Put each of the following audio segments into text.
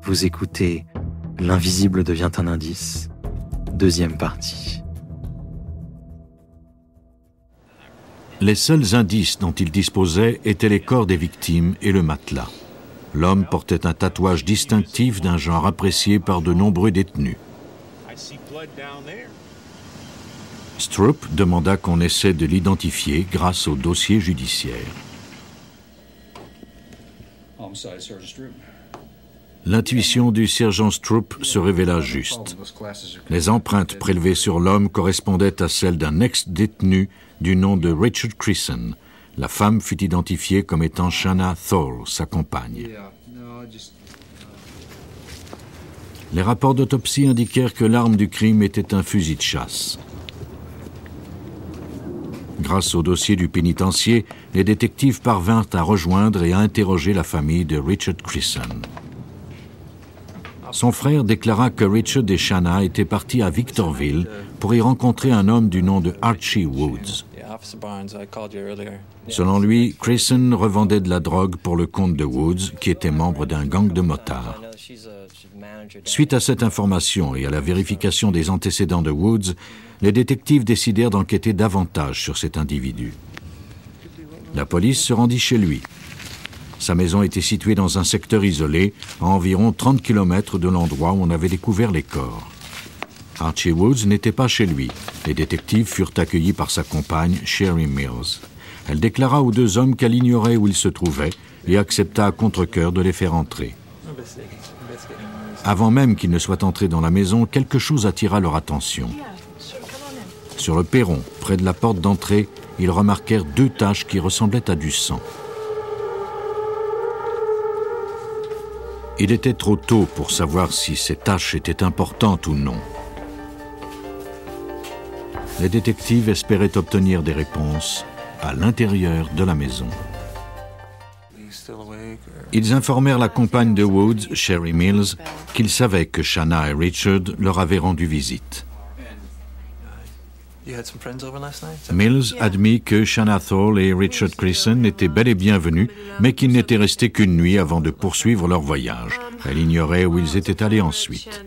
Vous écoutez L'invisible devient un indice, deuxième partie. Les seuls indices dont il disposait étaient les corps des victimes et le matelas. L'homme portait un tatouage distinctif d'un genre apprécié par de nombreux détenus. Stroop demanda qu'on essaie de l'identifier grâce au dossier judiciaire. L'intuition du sergent Stroop se révéla juste. Les empreintes prélevées sur l'homme correspondaient à celles d'un ex-détenu du nom de Richard Crisson. La femme fut identifiée comme étant Shanna Thole, sa compagne. Les rapports d'autopsie indiquèrent que l'arme du crime était un fusil de chasse. Grâce au dossier du pénitencier, les détectives parvinrent à rejoindre et à interroger la famille de Richard Crisson. Son frère déclara que Richard et Shanna étaient partis à Victorville pour y rencontrer un homme du nom de Archie Woods. Selon lui, Crisson revendait de la drogue pour le compte de Woods, qui était membre d'un gang de motards. Suite à cette information et à la vérification des antécédents de Woods, les détectives décidèrent d'enquêter davantage sur cet individu. La police se rendit chez lui. Sa maison était située dans un secteur isolé, à environ 30 km de l'endroit où on avait découvert les corps. Archie Woods n'était pas chez lui. Les détectives furent accueillis par sa compagne, Sherry Mills. Elle déclara aux deux hommes qu'elle ignorait où ils se trouvaient et accepta à contre-cœur de les faire entrer. Avant même qu'ils ne soient entrés dans la maison, quelque chose attira leur attention. Sur le perron, près de la porte d'entrée, ils remarquèrent deux taches qui ressemblaient à du sang. Il était trop tôt pour savoir si ces taches étaient importantes ou non. Les détectives espéraient obtenir des réponses à l'intérieur de la maison. Ils informèrent la compagne de Woods, Sherry Mills, qu'ils savaient que Shanna et Richard leur avaient rendu visite. Mills admit que Shanna Thole et Richard Crisson étaient bel et bien venus, mais qu'ils n'étaient restés qu'une nuit avant de poursuivre leur voyage. Elle ignorait où ils étaient allés ensuite.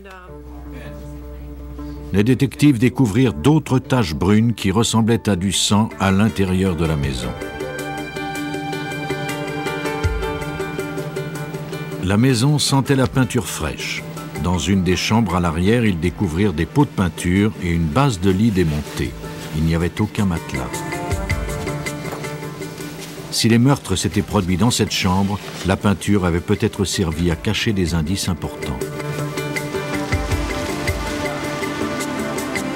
Les détectives découvrirent d'autres taches brunes qui ressemblaient à du sang à l'intérieur de la maison. La maison sentait la peinture fraîche. Dans une des chambres à l'arrière, ils découvrirent des pots de peinture et une base de lit démontée. Il n'y avait aucun matelas. Si les meurtres s'étaient produits dans cette chambre, la peinture avait peut-être servi à cacher des indices importants.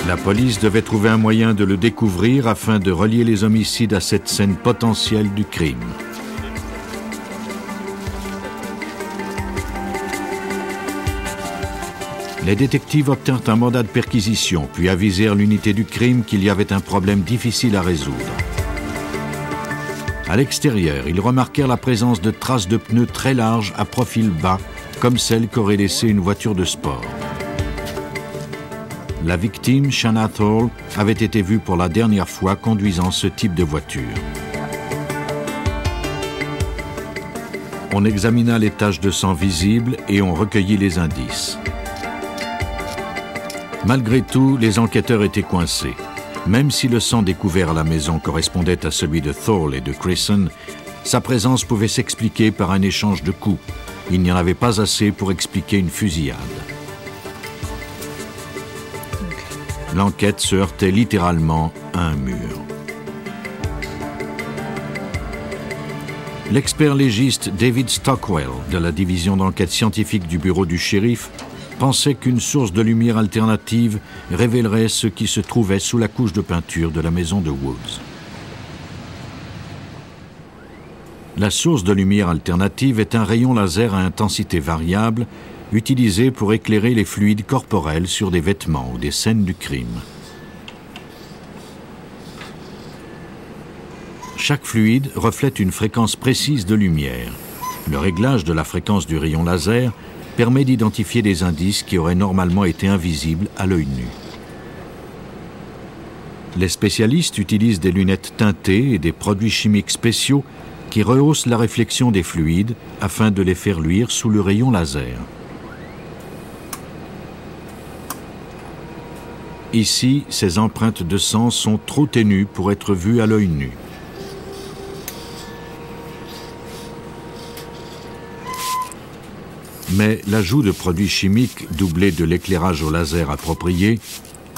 La police devait trouver un moyen de le découvrir afin de relier les homicides à cette scène potentielle du crime. Les détectives obtinrent un mandat de perquisition, puis avisèrent l'unité du crime qu'il y avait un problème difficile à résoudre. À l'extérieur, ils remarquèrent la présence de traces de pneus très larges à profil bas, comme celles qu'aurait laissées une voiture de sport. La victime, Shanna Thole, avait été vue pour la dernière fois conduisant ce type de voiture. On examina les taches de sang visibles et on recueillit les indices. Malgré tout, les enquêteurs étaient coincés. Même si le sang découvert à la maison correspondait à celui de Thole et de Crisson, sa présence pouvait s'expliquer par un échange de coups. Il n'y en avait pas assez pour expliquer une fusillade. L'enquête se heurtait littéralement à un mur. L'expert légiste David Stockwell, de la division d'enquête scientifique du bureau du shérif, pensait qu'une source de lumière alternative révélerait ce qui se trouvait sous la couche de peinture de la maison de Woods. La source de lumière alternative est un rayon laser à intensité variable utilisé pour éclairer les fluides corporels sur des vêtements ou des scènes du crime. Chaque fluide reflète une fréquence précise de lumière. Le réglage de la fréquence du rayon laser permet d'identifier des indices qui auraient normalement été invisibles à l'œil nu. Les spécialistes utilisent des lunettes teintées et des produits chimiques spéciaux qui rehaussent la réflexion des fluides afin de les faire luire sous le rayon laser. Ici, ces empreintes de sang sont trop ténues pour être vues à l'œil nu. Mais l'ajout de produits chimiques doublé de l'éclairage au laser approprié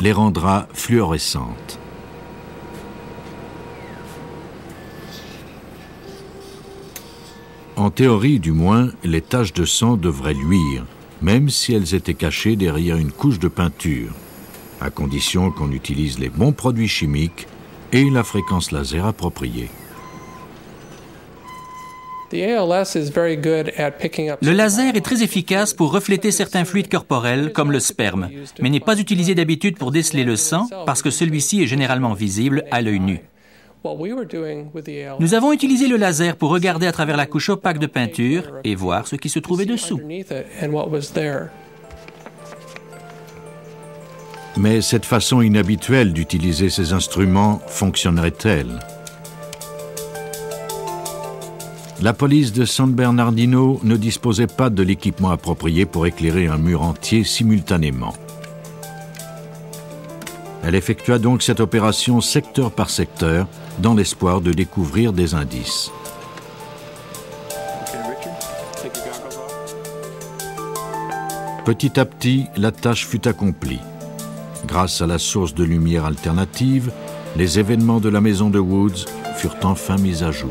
les rendra fluorescentes. En théorie, du moins, les taches de sang devraient luire, même si elles étaient cachées derrière une couche de peinture, à condition qu'on utilise les bons produits chimiques et la fréquence laser appropriée. Le laser est très efficace pour refléter certains fluides corporels, comme le sperme, mais n'est pas utilisé d'habitude pour déceler le sang parce que celui-ci est généralement visible à l'œil nu. Nous avons utilisé le laser pour regarder à travers la couche opaque de peinture et voir ce qui se trouvait dessous. Mais cette façon inhabituelle d'utiliser ces instruments fonctionnerait-elle? La police de San Bernardino ne disposait pas de l'équipement approprié pour éclairer un mur entier simultanément. Elle effectua donc cette opération secteur par secteur dans l'espoir de découvrir des indices. Petit à petit, la tâche fut accomplie. Grâce à la source de lumière alternative, les événements de la maison de Woods furent enfin mis à jour.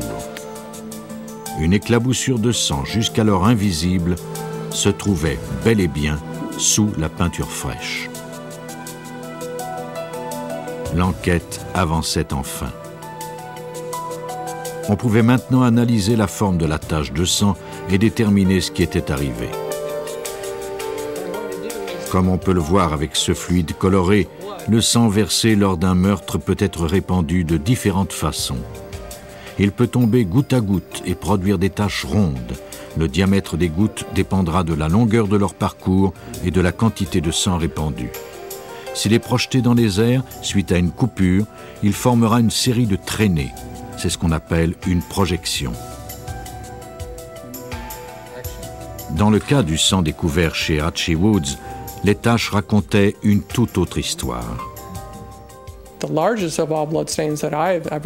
Une éclaboussure de sang jusqu'alors invisible se trouvait bel et bien sous la peinture fraîche. L'enquête avançait enfin. On pouvait maintenant analyser la forme de la tache de sang et déterminer ce qui était arrivé. Comme on peut le voir avec ce fluide coloré, le sang versé lors d'un meurtre peut être répandu de différentes façons. Il peut tomber goutte à goutte et produire des taches rondes. Le diamètre des gouttes dépendra de la longueur de leur parcours et de la quantité de sang répandu. S'il est projeté dans les airs, suite à une coupure, il formera une série de traînées. C'est ce qu'on appelle une projection. Dans le cas du sang découvert chez Archie Woods, les taches racontaient une toute autre histoire.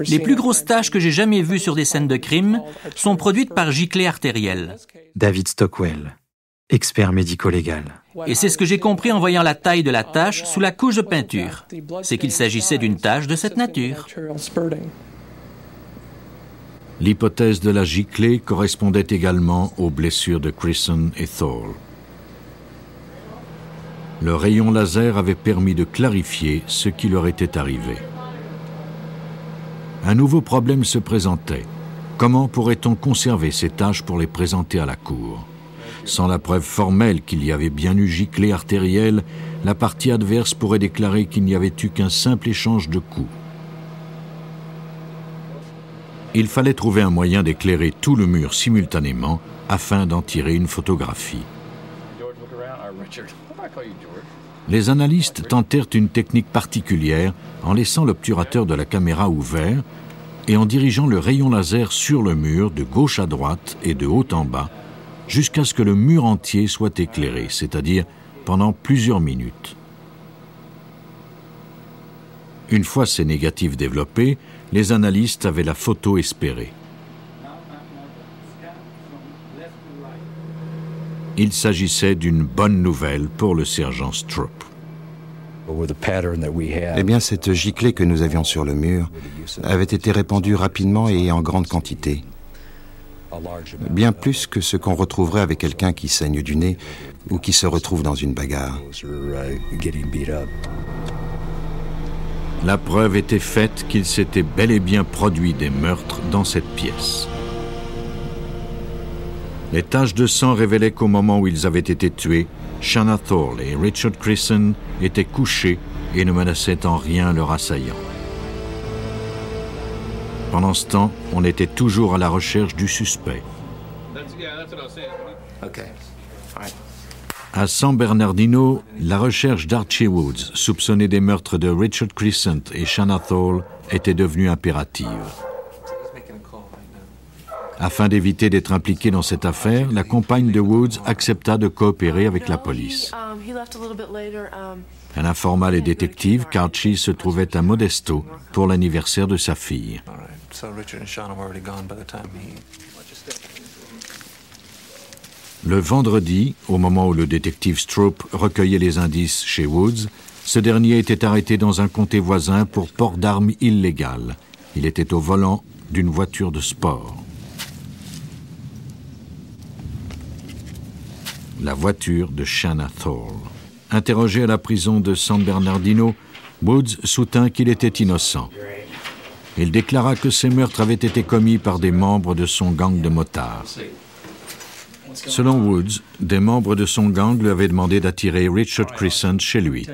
Les plus grosses taches que j'ai jamais vues sur des scènes de crime sont produites par giclée artérielle. David Stockwell, expert médico-légal. Et c'est ce que j'ai compris en voyant la taille de la tache sous la couche de peinture. C'est qu'il s'agissait d'une tache de cette nature. L'hypothèse de la giclée correspondait également aux blessures de Grissom et Thorle. Le rayon laser avait permis de clarifier ce qui leur était arrivé. Un nouveau problème se présentait. Comment pourrait-on conserver ces taches pour les présenter à la cour? Sans la preuve formelle qu'il y avait bien eu giclée artérielle, la partie adverse pourrait déclarer qu'il n'y avait eu qu'un simple échange de coups. Il fallait trouver un moyen d'éclairer tout le mur simultanément afin d'en tirer une photographie. Les analystes tentèrent une technique particulière en laissant l'obturateur de la caméra ouvert et en dirigeant le rayon laser sur le mur de gauche à droite et de haut en bas jusqu'à ce que le mur entier soit éclairé, c'est-à-dire pendant plusieurs minutes. Une fois ces négatifs développés, les analystes avaient la photo espérée. Il s'agissait d'une bonne nouvelle pour le sergent Stroop. Eh bien, cette giclée que nous avions sur le mur avait été répandue rapidement et en grande quantité. Bien plus que ce qu'on retrouverait avec quelqu'un qui saigne du nez ou qui se retrouve dans une bagarre. La preuve était faite qu'il s'était bel et bien produit des meurtres dans cette pièce. Les taches de sang révélaient qu'au moment où ils avaient été tués, Shanna Thorle et Richard Grissom étaient couchés et ne menaçaient en rien leur assaillant. Pendant ce temps, on était toujours à la recherche du suspect. À San Bernardino, la recherche d'Archie Woods, soupçonné des meurtres de Richard Grissom et Shanna Thorle, était devenue impérative. Afin d'éviter d'être impliqué dans cette affaire, la compagne de Woods accepta de coopérer avec la police. Elle informa les détectives qu'Archie se trouvait à Modesto pour l'anniversaire de sa fille. Le vendredi, au moment où le détective Stroop recueillait les indices chez Woods, ce dernier était arrêté dans un comté voisin pour port d'armes illégal. Il était au volant d'une voiture de sport. La voiture de Shanna Thorle. Interrogé à la prison de San Bernardino, Woods soutint qu'il était innocent. Il déclara que ces meurtres avaient été commis par des membres de son gang de motards. Selon Woods, des membres de son gang lui avaient demandé d'attirer Richard Crescent chez lui.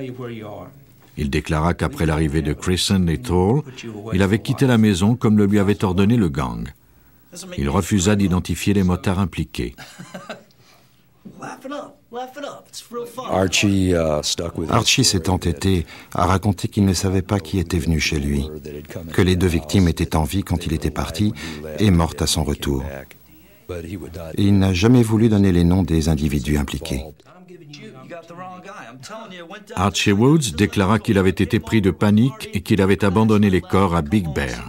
Il déclara qu'après l'arrivée de Crescent et Thorle, il avait quitté la maison comme le lui avait ordonné le gang. Il refusa d'identifier les motards impliqués. Archie s'est entêté à raconter qu'il ne savait pas qui était venu chez lui, que les deux victimes étaient en vie quand il était parti et mortes à son retour. Il n'a jamais voulu donner les noms des individus impliqués. Archie Woods déclara qu'il avait été pris de panique et qu'il avait abandonné les corps à Big Bear.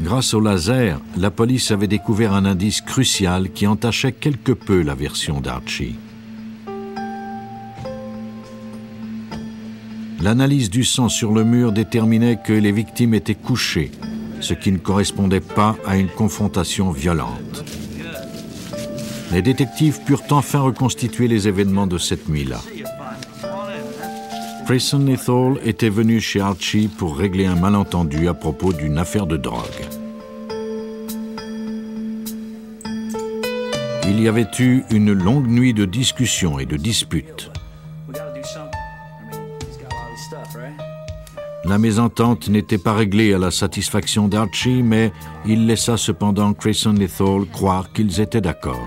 Grâce au laser, la police avait découvert un indice crucial qui entachait quelque peu la version d'Archie. L'analyse du sang sur le mur déterminait que les victimes étaient couchées, ce qui ne correspondait pas à une confrontation violente. Les détectives purent enfin reconstituer les événements de cette nuit-là. Crescent et Thorle étaient venus chez Archie pour régler un malentendu à propos d'une affaire de drogue. Il y avait eu une longue nuit de discussions et de disputes. La mésentente n'était pas réglée à la satisfaction d'Archie, mais il laissa cependant Crescent et Thorle croire qu'ils étaient d'accord.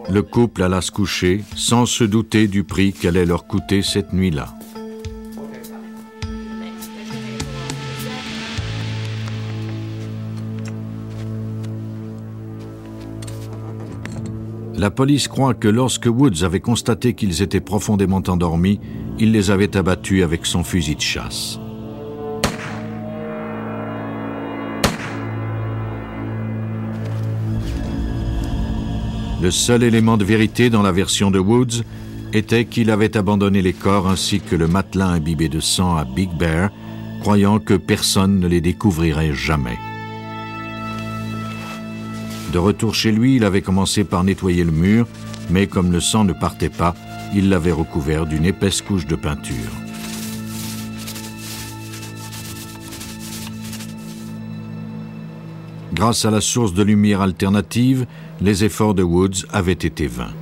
Le couple alla se coucher sans se douter du prix qu'allait leur coûter cette nuit-là. La police croit que lorsque Woods avait constaté qu'ils étaient profondément endormis, il les avait abattus avec son fusil de chasse. Le seul élément de vérité dans la version de Woods était qu'il avait abandonné les corps ainsi que le matelas imbibé de sang à Big Bear, croyant que personne ne les découvrirait jamais. De retour chez lui, il avait commencé par nettoyer le mur, mais comme le sang ne partait pas, il l'avait recouvert d'une épaisse couche de peinture. Grâce à la source de lumière alternative, les efforts de Woods avaient été vains.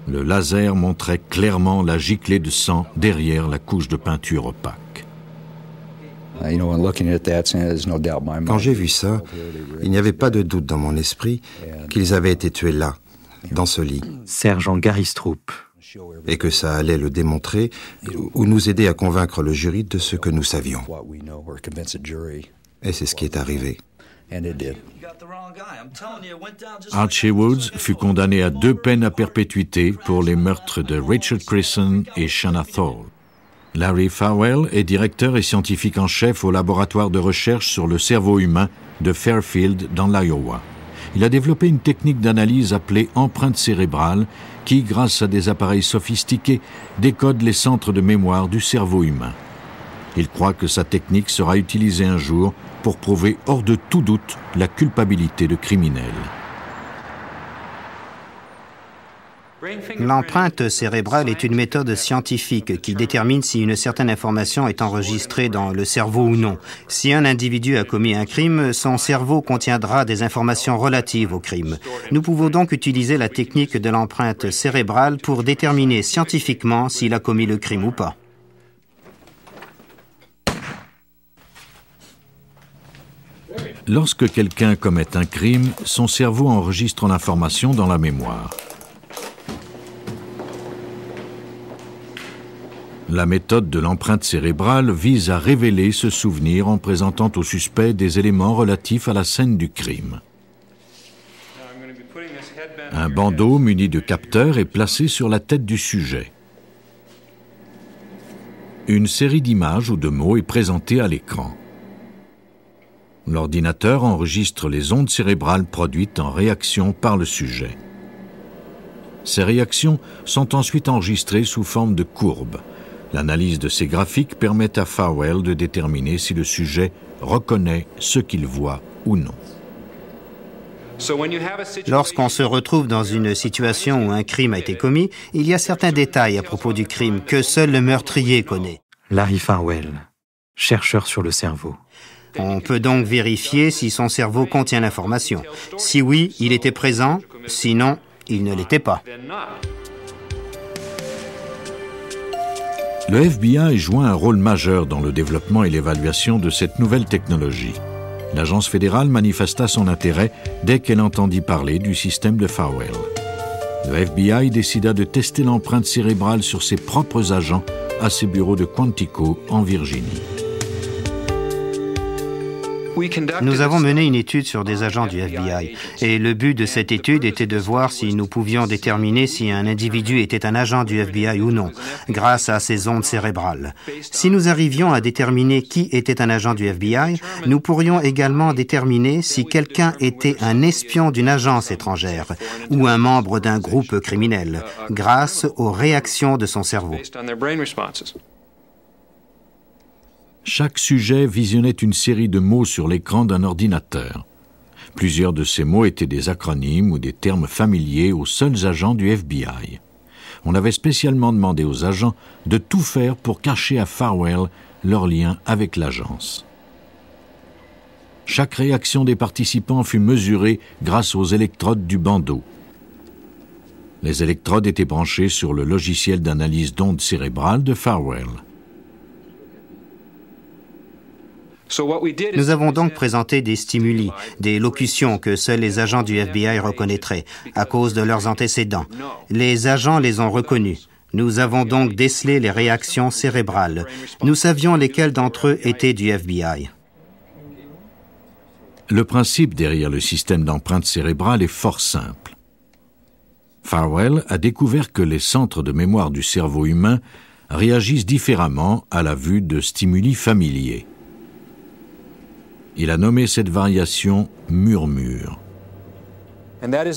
Le laser montrait clairement la giclée de sang derrière la couche de peinture opaque. Quand j'ai vu ça, il n'y avait pas de doute dans mon esprit qu'ils avaient été tués là, dans ce lit. Sergent Gary Stroop. Et que ça allait le démontrer ou nous aider à convaincre le jury de ce que nous savions. Et c'est ce qui est arrivé. Archie Woods fut condamné à 2 peines à perpétuité pour les meurtres de Richard Crescent et Shanna Thorle. Larry Farwell est directeur et scientifique en chef au laboratoire de recherche sur le cerveau humain de Fairfield dans l'Iowa. Il a développé une technique d'analyse appelée empreinte cérébrale qui, grâce à des appareils sophistiqués, décode les centres de mémoire du cerveau humain. Il croit que sa technique sera utilisée un jour pour prouver hors de tout doute la culpabilité de criminels. L'empreinte cérébrale est une méthode scientifique qui détermine si une certaine information est enregistrée dans le cerveau ou non. Si un individu a commis un crime, son cerveau contiendra des informations relatives au crime. Nous pouvons donc utiliser la technique de l'empreinte cérébrale pour déterminer scientifiquement s'il a commis le crime ou pas. Lorsque quelqu'un commet un crime, son cerveau enregistre l'information dans la mémoire. La méthode de l'empreinte cérébrale vise à révéler ce souvenir en présentant au suspect des éléments relatifs à la scène du crime. Un bandeau muni de capteurs est placé sur la tête du sujet. Une série d'images ou de mots est présentée à l'écran. L'ordinateur enregistre les ondes cérébrales produites en réaction par le sujet. Ces réactions sont ensuite enregistrées sous forme de courbes. L'analyse de ces graphiques permet à Farwell de déterminer si le sujet reconnaît ce qu'il voit ou non. Lorsqu'on se retrouve dans une situation où un crime a été commis, il y a certains détails à propos du crime que seul le meurtrier connaît. Larry Farwell, chercheur sur le cerveau. On peut donc vérifier si son cerveau contient l'information. Si oui, il était présent, sinon, il ne l'était pas. Le FBI joue un rôle majeur dans le développement et l'évaluation de cette nouvelle technologie. L'agence fédérale manifesta son intérêt dès qu'elle entendit parler du système de Farwell. Le FBI décida de tester l'empreinte cérébrale sur ses propres agents à ses bureaux de Quantico, en Virginie. Nous avons mené une étude sur des agents du FBI et le but de cette étude était de voir si nous pouvions déterminer si un individu était un agent du FBI ou non, grâce à ses ondes cérébrales. Si nous arrivions à déterminer qui était un agent du FBI, nous pourrions également déterminer si quelqu'un était un espion d'une agence étrangère ou un membre d'un groupe criminel, grâce aux réactions de son cerveau. Chaque sujet visionnait une série de mots sur l'écran d'un ordinateur. Plusieurs de ces mots étaient des acronymes ou des termes familiers aux seuls agents du FBI. On avait spécialement demandé aux agents de tout faire pour cacher à Farwell leur lien avec l'agence. Chaque réaction des participants fut mesurée grâce aux électrodes du bandeau. Les électrodes étaient branchées sur le logiciel d'analyse d'ondes cérébrales de Farwell. Nous avons donc présenté des stimuli, des locutions que seuls les agents du FBI reconnaîtraient à cause de leurs antécédents. Les agents les ont reconnus. Nous avons donc décelé les réactions cérébrales. Nous savions lesquels d'entre eux étaient du FBI. Le principe derrière le système d'empreinte cérébrale est fort simple. Farwell a découvert que les centres de mémoire du cerveau humain réagissent différemment à la vue de stimuli familiers. Il a nommé cette variation « murmure ».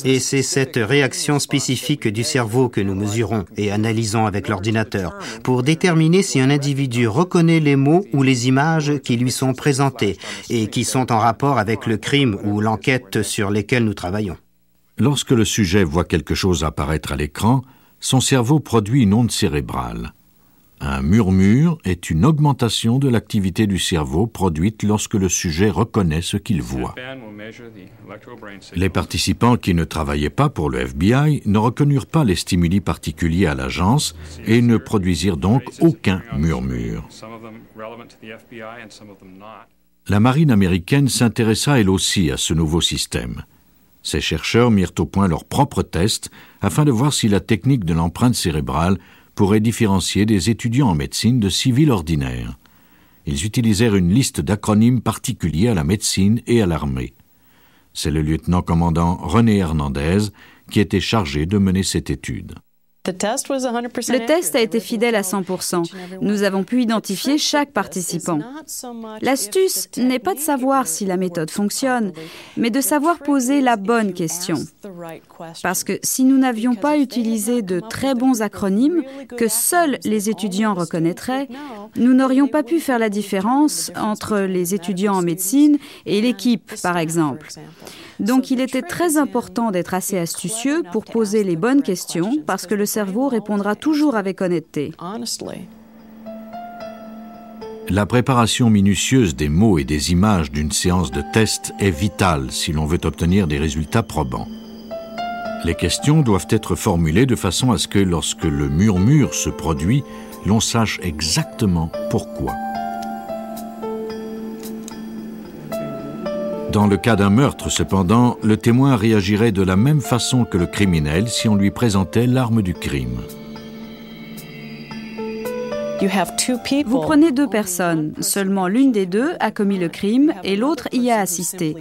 Et c'est cette réaction spécifique du cerveau que nous mesurons et analysons avec l'ordinateur pour déterminer si un individu reconnaît les mots ou les images qui lui sont présentés et qui sont en rapport avec le crime ou l'enquête sur lesquels nous travaillons. Lorsque le sujet voit quelque chose apparaître à l'écran, son cerveau produit une onde cérébrale. Un murmure est une augmentation de l'activité du cerveau produite lorsque le sujet reconnaît ce qu'il voit. Les participants qui ne travaillaient pas pour le FBI ne reconnurent pas les stimuli particuliers à l'agence et ne produisirent donc aucun murmure. La marine américaine s'intéressa elle aussi à ce nouveau système. Ces chercheurs mirent au point leurs propres tests afin de voir si la technique de l'empreinte cérébrale pourrait différencier des étudiants en médecine de civils ordinaires. Ils utilisèrent une liste d'acronymes particuliers à la médecine et à l'armée. C'est le lieutenant-commandant René Hernandez qui était chargé de mener cette étude. Le test a été fidèle à 100%. Nous avons pu identifier chaque participant. L'astuce n'est pas de savoir si la méthode fonctionne, mais de savoir poser la bonne question. Parce que si nous n'avions pas utilisé de très bons acronymes que seuls les étudiants reconnaîtraient, nous n'aurions pas pu faire la différence entre les étudiants en médecine et l'équipe, par exemple. Donc il était très important d'être assez astucieux pour poser les bonnes questions parce que le cerveau répondra toujours avec honnêteté. La préparation minutieuse des mots et des images d'une séance de test est vitale si l'on veut obtenir des résultats probants. Les questions doivent être formulées de façon à ce que lorsque le murmure se produit, l'on sache exactement pourquoi. Dans le cas d'un meurtre, cependant, le témoin réagirait de la même façon que le criminel si on lui présentait l'arme du crime. Vous prenez deux personnes. Seulement l'une des deux a commis le crime et l'autre y a assisté.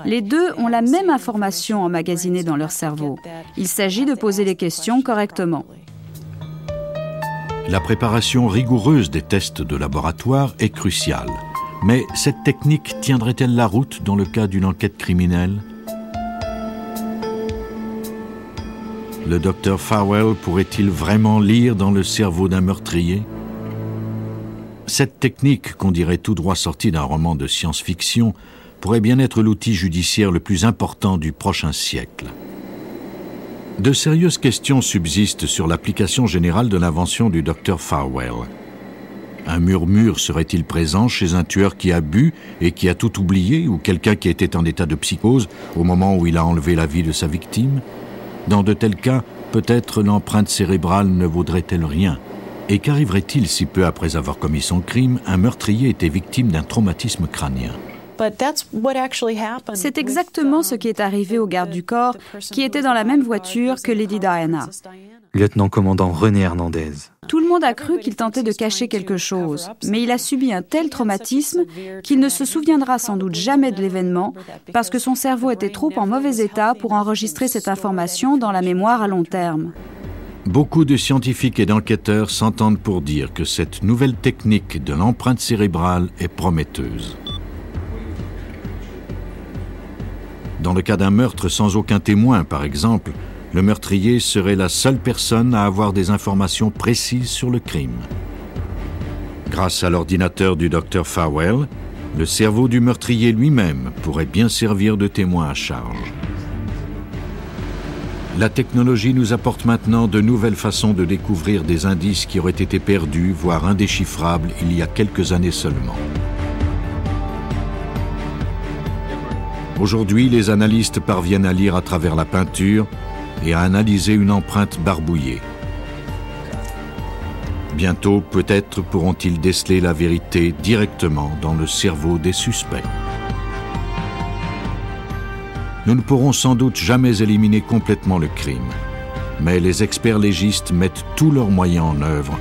Les deux ont la même information emmagasinée dans leur cerveau. Il s'agit de poser les questions correctement. La préparation rigoureuse des tests de laboratoire est cruciale. Mais cette technique tiendrait-elle la route dans le cas d'une enquête criminelle ? Le docteur Farwell pourrait-il vraiment lire dans le cerveau d'un meurtrier ? Cette technique, qu'on dirait tout droit sortie d'un roman de science-fiction, pourrait bien être l'outil judiciaire le plus important du prochain siècle. De sérieuses questions subsistent sur l'application générale de l'invention du docteur Farwell. Un murmure serait-il présent chez un tueur qui a bu et qui a tout oublié, ou quelqu'un qui était en état de psychose au moment où il a enlevé la vie de sa victime ? Dans de tels cas, peut-être l'empreinte cérébrale ne vaudrait-elle rien. Et qu'arriverait-il si peu après avoir commis son crime, un meurtrier était victime d'un traumatisme crânien ? C'est exactement ce qui est arrivé au garde du corps, qui était dans la même voiture que Lady Diana. Lieutenant-commandant René Hernandez. Tout le monde a cru qu'il tentait de cacher quelque chose, mais il a subi un tel traumatisme qu'il ne se souviendra sans doute jamais de l'événement parce que son cerveau était trop en mauvais état pour enregistrer cette information dans la mémoire à long terme. Beaucoup de scientifiques et d'enquêteurs s'entendent pour dire que cette nouvelle technique de l'empreinte cérébrale est prometteuse. Dans le cas d'un meurtre sans aucun témoin, par exemple, le meurtrier serait la seule personne à avoir des informations précises sur le crime. Grâce à l'ordinateur du docteur Farwell, le cerveau du meurtrier lui-même pourrait bien servir de témoin à charge. La technologie nous apporte maintenant de nouvelles façons de découvrir des indices qui auraient été perdus, voire indéchiffrables, il y a quelques années seulement. Aujourd'hui, les analystes parviennent à lire à travers la peinture et à analyser une empreinte barbouillée. Bientôt, peut-être pourront-ils déceler la vérité directement dans le cerveau des suspects. Nous ne pourrons sans doute jamais éliminer complètement le crime, mais les experts légistes mettent tous leurs moyens en œuvre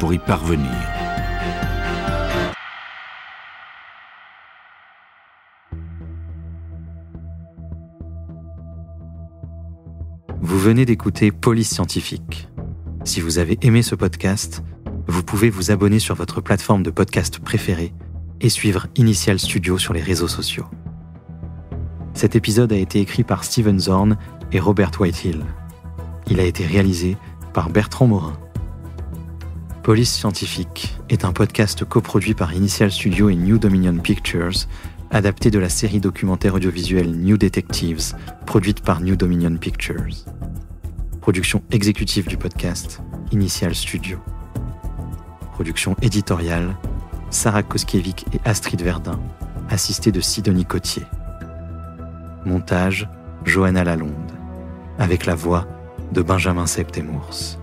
pour y parvenir. Vous venez d'écouter Police Scientifique. Si vous avez aimé ce podcast, vous pouvez vous abonner sur votre plateforme de podcast préférée et suivre Initial Studio sur les réseaux sociaux. Cet épisode a été écrit par Steven Zorn et Robert Whitehill. Il a été réalisé par Bertrand Morin. Police Scientifique est un podcast coproduit par Initial Studio et New Dominion Pictures, adapté de la série documentaire audiovisuelle New Detectives, produite par New Dominion Pictures. Production exécutive du podcast, Initial Studio. Production éditoriale, Sarah Koskiewicz et Astrid Verdun, assistée de Sidonie Cotier. Montage, Johanna Lalonde, avec la voix de Benjamin Septemours.